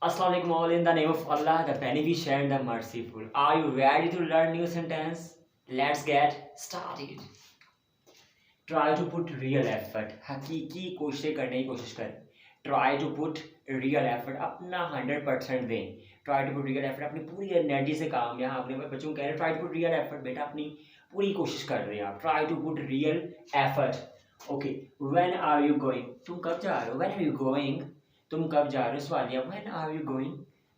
Assalamu alaikum all, in the name of Allah, the beneficent, the merciful. Are you ready to learn new sentence? Let's get started. Try to put real effort. हकीकी कोशिश करने की कोशिश करें. Try to put real effort. अपना 100% दें. Try to put real effort. अपनी पूरी एनर्जी से काम. यहाँ अपने बच्चों को कह रहे हैं try to put real effort. बेटा अपनी पूरी कोशिश कर रहे हैं आप. Try to put real effort. Okay. When are you going? तुम कब जा रहे हो? When are you going? तुम कब जा रहे हो? सवालिया when are you going?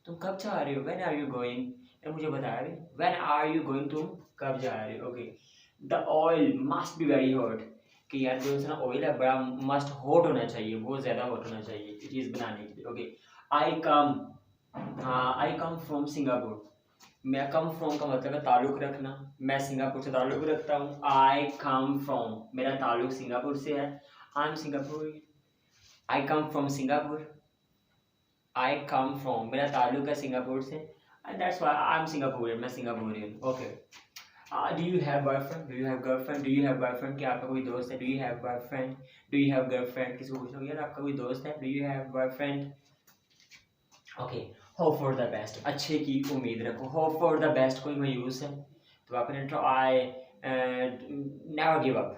तुम कब जा रहे हो? When are you going? मुझे बताया भी when are you going? तुम कब जा रहे हो? Okay. The oil must be very hot. कि यार जो ना ऑयल है बड़ा मस्ट हॉट होना चाहिए, बहुत ज़्यादा हॉट होना चाहिए चीज़ बनाने के लिए. Okay. I come from Singapore. मैं कम फ्रॉम का मतलब है ताल्लुक़ रखना. मैं सिंगापुर से ताल्लुक़ रखता हूँ. आई कम फ्रॉम मेरा ताल्लुक़ सिंगापुर से है. I am Singapore. I come from Singapore. I come from मेरा ताल्लुक़ है सिंगापुर से. And that's why I am Singaporean. मैं Singaporean. Okay. Do you have boyfriend? Do you have girlfriend? Do you have boyfriend? क्या आपका कोई दोस्त है? Do you have boyfriend? Do you have girlfriend? किसी को पूछना यार आपका कोई दोस्त है? Do you have boyfriend? Okay. Hope for the best. अच्छे की उम्मीद रखो. Hope for the best कोई मायूस है तो आपने try never give up.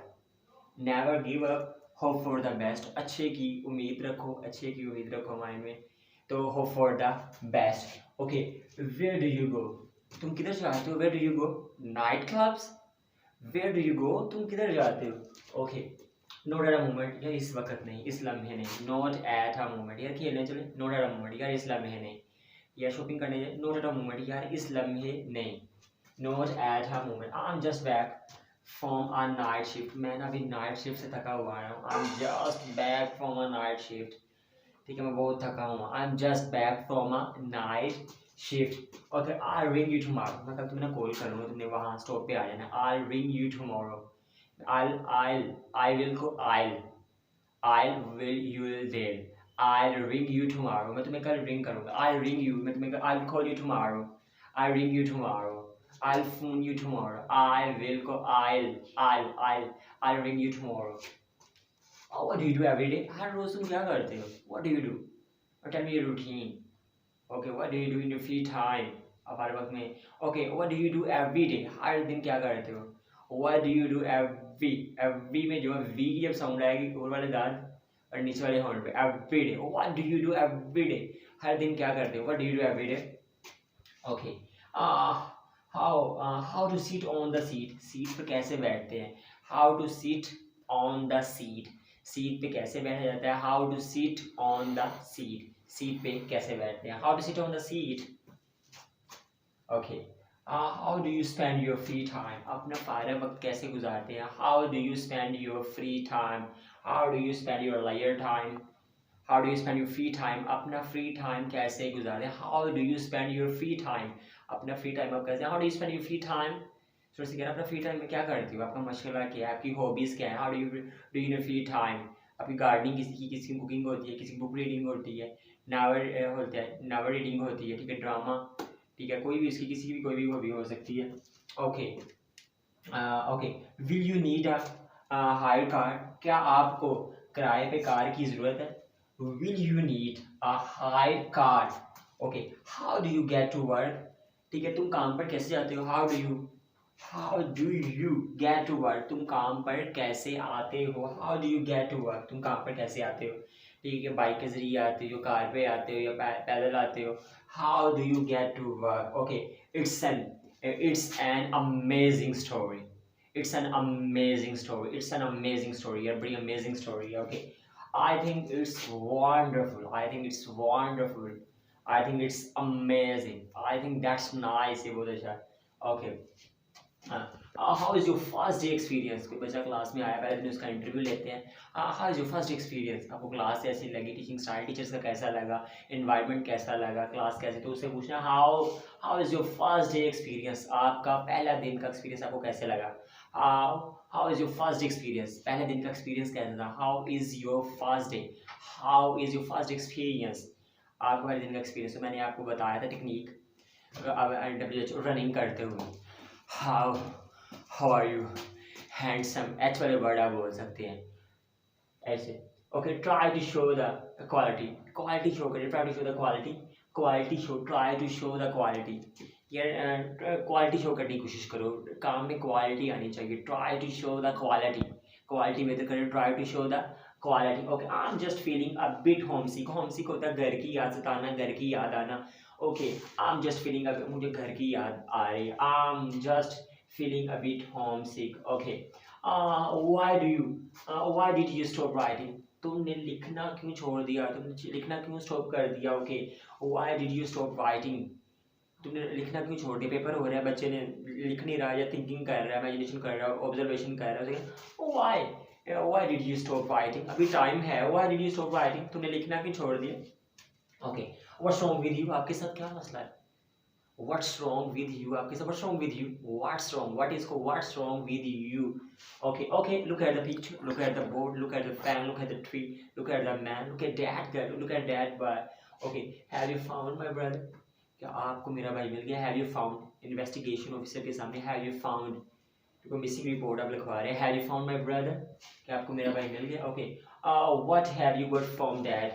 Never give up. Hope for the best. अच्छे की उम्मीद रखो. अच्छे की उम्मीद रखो माइंड में. तो hope for the best. Okay. Where do you go? तुम किधर जाते हो? Where do you go? Night clubs? Where do you go? तुम किधर जाते हो? Okay. Not at a moment. यार इस वक्त नहीं, इस लम्हे नहीं. Not at a moment. यार खेलने चले. Not at a moment. यार इस लम्हे नहीं. यार शॉपिंग करने जाए. Not at a moment. यार इस लम्हे नहीं. Not at a moment. I'm just back from a night shift. मैं ना अभी नाइट शिफ्ट से थका हुआ आया हूँ. I'm just back from a night shift. ठीक है मैं बहुत थका हूँ. I'm just back from a night shift. Okay, I'll ring you tomorrow. मैं कल तुम्हें कॉल करूँगा. तुमने वहाँ स्टॉप पे आ जाना. I'll ring you tomorrow. I will को I'll will you will. I'll ring you tomorrow. मैं तुम्हें कल ring करूँगा. I'll ring you. मैं तुम्हें I'll call you tomorrow. I'll ring you tomorrow. I'll phone you tomorrow. I will को I'll ring you tomorrow. Oh, what do you do every day? हर रोज तुम क्या करते हो? What do you do? Or tell me your routine. Okay, what do you do in your free time? अपार वक्त में. Okay, what do you do every day? हर दिन क्या करते हो? What do you do every में जो V की जब साउंड आएगी ऊपर वाले दांत और नीचे वाले हॉर्न पे every day. What do you do every day? हर दिन क्या करते हो? What do you do every day? Okay. How to sit on the seat? Seat पे कैसे बैठते हैं? How to sit on the seat? Seat पे कैसे बैठा जाता है? How to sit on the seat? Seat पे कैसे बैठते हैं? How to sit on the seat? Okay. How do you spend your free time? अपना फारग वक्त कैसे गुजारते हैं? How do you spend your free time? How do you spend your leisure time? How do you spend your free time? अपना free time कैसे गुजारते हैं? How do you spend your free time? अपना free time आप कैसे? How do you spend your free time? तो से कह रहा अपना फ्री टाइम में क्या करती हो? आपका मशगला क्या है? आपकी हॉबीज़ क्या है? How do you do in free time? आपकी गार्डनिंग किसी की कुकिंग होती है, किसी की बुक रीडिंग होती है, नावल होता है, नावल रीडिंग होती है. ठीक है. ड्रामा. ठीक है. कोई भी इसकी किसी की भी कोई भी हॉबी हो सकती है. Okay. Okay. Will you need a hire car? क्या आपको किराए पे कार की ज़रूरत है? Will you need a hire car? Okay. How do you get to work? ठीक है. तुम काम पर कैसे जाते हो? How do you get to work? तुम काम पर कैसे आते हो? How do you get to work? तुम काम पर कैसे आते हो? ठीक है. बाइक के जरिए आते हो, कार पे आते हो या पैदल आते हो? How do you get to work? Okay, it's an amazing story. It's an amazing story. It's an amazing story. यार बड़ी amazing story है. Okay, I think it's wonderful. I think it's wonderful. I think it's amazing. I think that's nice. ये बहुत अच्छा. Okay. How is your first day experience? कोई बच्चा class में आया पहले दिन उसका इंटरव्यू लेते हैं. How is your first experience? आपको क्लास कैसी लगी? टीचिंग स्टाइल टीचर्स का कैसा लगा? इन्वायरमेंट कैसा लगा? क्लास कैसे? तो उससे पूछना how is your first day experience? आपका पहला दिन का एक्सपीरियंस आपको कैसे लगा? How is your first day experience? पहले दिन का एक्सपीरियंस कैसा था? How is your first day? How is your first experience? आपका पहले दिन का एक्सपीरियंस. तो मैंने आपको बताया था टेक्निक अब रनिंग करते हुए. How are you? Handsome. H वाले वर्ड आप बोल सकते हैं ऐसे. Okay. Try to show the quality. Quality show करिए. Try to show the quality. Quality show, try to show the quality. यार क्वालिटी शो करने की कोशिश करो, काम में क्वालिटी आनी चाहिए। Try to show the quality, quality बेहतर करें, try to show the quality. Okay, I am just feeling a bit homesick. Homesick होता है घर की याद सताना, घर की याद आना। Okay, I am just feeling, मुझे घर की याद आ रही है। I am just feeling a bit homesick. Okay, why did you stop writing? तुमने लिखना क्यों छोड़ दिया, तुमने लिखना क्यों स्टॉप कर दिया? Okay, why did you stop writing? तुमने लिखना क्यों छोड़ दिया? पेपर हो रहा है, बच्चे ने लिख नहीं रहा, या थिंकिंग कर रहा है, इमेजिनेशन कर रहा है, ऑब्जर्वेशन कर रहा है। Why why did you stop writing? अभी टाइम है। Why did you stop writing? तुमने लिखना क्यों छोड़ दिया? Okay, what's wrong with you? आपके साथ क्या मसला है? What's wrong with you? आपके साथ what's wrong with you? What's wrong? What is called what's wrong with you? Okay, okay. Look at the picture. Look at the board. Look at the fan. Look at the tree. Look at the man. Look at that girl. Look at that boy. Okay. Have you found my brother? क्या आपको मेरा भाई मिल गया? Have you found? Investigation officer के सामने have you found? क्योंकि missing report आप लिखवा रहे हैं। Have you found my brother? क्या आपको मेरा भाई मिल गया? Okay. What have you got from that?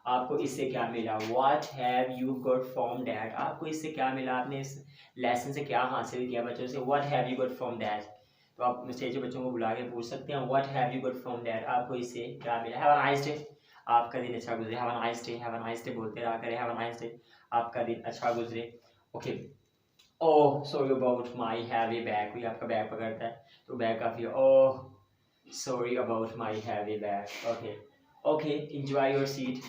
आपको इससे क्या मिला? What have you got from that? आपको इससे क्या मिला? आपने इस लेसन से क्या हासिल किया बच्चों से? What have you got from that? तो आप स्टेज पे बच्चों को बुला के पूछ सकते हैं What have you got from that? आपको इससे क्या मिला? Have a nice day. आपका दिन अच्छा गुजरे। Have a nice day. Have a nice day बोलते रहा करें। Have a nice day. आपका दिन अच्छा गुजरे। Okay. Oh, sorry about my heavy bag. कोई आपका बैग पकड़ता है तो बैग काफी। Oh, sorry about my heavy bag. Okay. Okay. Enjoy your seat.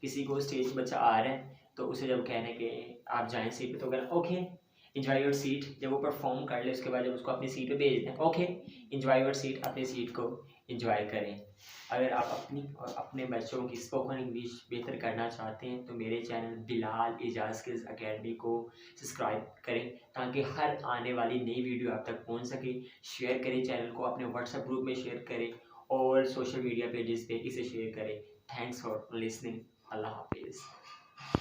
किसी को स्टेज पर बच्चा आ रहा है तो उसे जब कहने के आप जाएं सीट पे तो कहना ओके एंजॉय योर सीट। जब वो परफॉर्म कर ले उसके बाद जब उसको अपनी सीट पे भेज दें ओके एंजॉय योर सीट, अपनी सीट को एंजॉय करें। अगर आप अपनी और अपने बच्चों की स्पोकन इंग्लिश बेहतर करना चाहते हैं तो मेरे channel Bilal Ijaz skills academy को सब्सक्राइब करें ताकि हर आने वाली नई वीडियो आप तक पहुंच सके। शेयर करें चैनल को, अपने व्हाट्सएप ग्रुप में शेयर करें और सोशल मीडिया पेजेस पे इसे शेयर करें। Thanks for listening. अल्लाह हाफिज़।